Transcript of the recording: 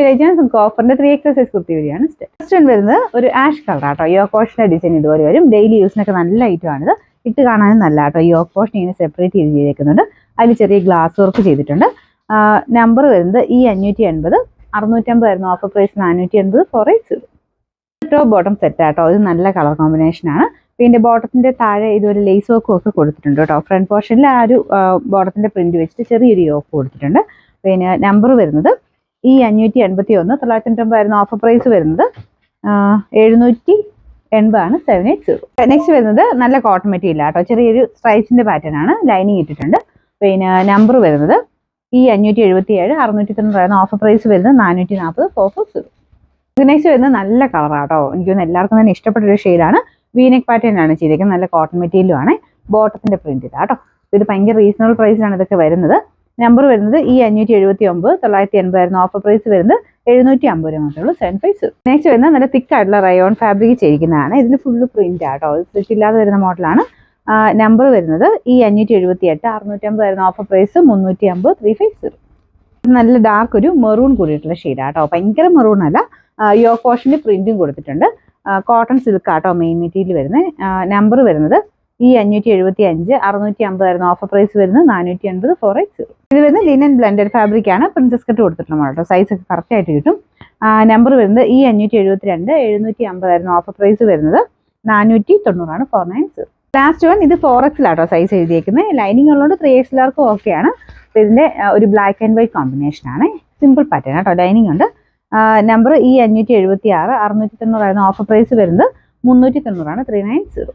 Detail നമുക്ക് ഓഫറിന്റെ 3XL size kurti വരികയാണ്. First വരുന്നത് ഒരു ആഷ് കളർ ആട്ടോ. യോക്ക് പോർഷന്റെ ഡിസൈൻ ഇതുപോലെ വരും. ഡെയിലി യൂസിനൊക്കെ നല്ല ഐറ്റം ആണിത്. ഇട്ട് കാണാനും നല്ല ആട്ടോ. യോക്ക് പോർഷൻ ഇങ്ങനെ സെപ്പറേറ്റ് ചെയ്തേക്കുന്നുണ്ട്. അതിൽ ചെറിയ ഗ്ലാസ് വർക്ക് ചെയ്തിട്ടുണ്ട്. നമ്പർ വരുന്നത് E580, 650 ആയിരുന്നു offer price, 480 4XL. Top bottom set ആട്ടോ. ഇത് നല്ല കളർ കോമ്പിനേഷൻ ആണ്. പിന്നെ ബോട്ടത്തിന്റെ താഴെ ഇതൊരു ലേസ് വർക്കും ഒക്കെ കൊടുത്തിട്ടുണ്ട് കേട്ടോ. ഫ്രണ്ട് പോർഷനിൽ ആ ഒരു ബോട്ടത്തിന്റെ പ്രിന്റ് വെച്ചിട്ട് ചെറിയൊരു യോക്ക് കൊടുത്തിട്ടുണ്ട്. പിന്നെ നമ്പർ വരുന്നത് E581, 990 ആയിരുന്നു ഓഫർ പ്രൈസ് വരുന്നത്, 780 ആണ് 780. നെക്സ്റ്റ് വരുന്നത് നല്ല കോട്ടൺ മെറ്റീരിയൽ ആട്ടോ. ചെറിയൊരു സ്ട്രൈപ്സിന്റെ പാറ്റേൺ ആണ്. ലൈനിങ് ഇട്ടിട്ടുണ്ട്. പിന്നെ നമ്പർ വരുന്നത് E577, 690 ആയിരുന്നു ഓഫർ പ്രൈസ് വരുന്നത്, 440 440. നെക്സ്റ്റ് വരുന്നത് നല്ല കളറാട്ടോ. എനിക്ക് തോന്നുന്നു എല്ലാവർക്കും തന്നെ ഇഷ്ടപ്പെട്ട ഒരു ഷെയ്ഡാണ്. വീനെക്ക് പാറ്റേൺ ആണ് ചെയ്തേക്കുന്നത്. നല്ല കോട്ടൺ മെറ്റീരിയലും ആണ്. ബോട്ടത്തിന്റെ പ്രിന്റ് ഇതാട്ടോ. ഇത് ഭയങ്കര റീസണബിൾ പ്രൈസിലാണ് ഇതൊക്കെ വരുന്നത്. നമ്പർ വരുന്നത് E579, 980 ആയിരുന്നു ഓഫർ പ്രൈസ് വരുന്നത്, 750 രൂപ മാത്രമേ ഉള്ളൂ, 750. നെക്സ്റ്റ് വരുന്നത് നല്ല തിക്ക് ആയിട്ടുള്ള റയോൺ ഫാബ്രിക് ചെയ്തിരിക്കുന്നതാണ്. ഇതിന് ഫുള്ള് പ്രിന്റ് ആട്ടോ. സ്റ്റിച്ച് ഇല്ലാതെ വരുന്ന മോഡലാണ്. നമ്പർ വരുന്നത് E578, 650 ആയിരുന്നു ഓഫർ പ്രൈസ്, 350 350. നല്ല ഡാർക്ക് ഒരു മെറൂൺ കൂടിയിട്ടുള്ള ഷെയ്ഡാട്ടോ. ഭയങ്കര മെറൂൺ അല്ല. യോക്ക് പോർഷന്റെ പ്രിന്റും കൊടുത്തിട്ടുണ്ട്. കോട്ടൺ സിൽക്ക് ആട്ടോ മെയിൻ മെറ്റീരിയൽ വരുന്നത്. നമ്പർ വരുന്നത് E575, 650 ആയിരുന്നു ഓഫർ പ്രൈസ് വരുന്നത്, 480 4XL. ഇത് വരുന്നത് ലിനൻ ബ്ലെൻഡഡ് ഫാബ്രിക് ആണ്. പ്രിൻസസ് കട്ട് കൊടുത്തിട്ടുള്ള മോഡൽ. സൈസ് ഒക്കെ കറക്റ്റ് ആയിട്ട് കിട്ടും. നമ്പർ വരുന്നത് E572, 750 ആയിരുന്നു ഓഫർ പ്രൈസ് വരുന്നത്, 490 ആണ് 490. ലാസ്റ്റ് വൺ ഇത് 4XL ആട്ടോ സൈസ് എഴുതിയേക്കുന്നത്. ലൈനിങ് ഉള്ളതുകൊണ്ട് 3XLർക്ക് ഓക്കെയാണ്. അപ്പോൾ ഇതിന്റെ ഒരു ബ്ലാക്ക് ആൻഡ് വൈറ്റ് കോമ്പിനേഷൻ ആണ്. സിമ്പിൾ പാറ്റേൺ ആട്ടോ. ലൈനിങ് ഉണ്ട്. നമ്പർ E576, 690 ആയിരുന്നു ഓഫർ പ്രൈസ് വരുന്നത്, 390 ആണ് 390.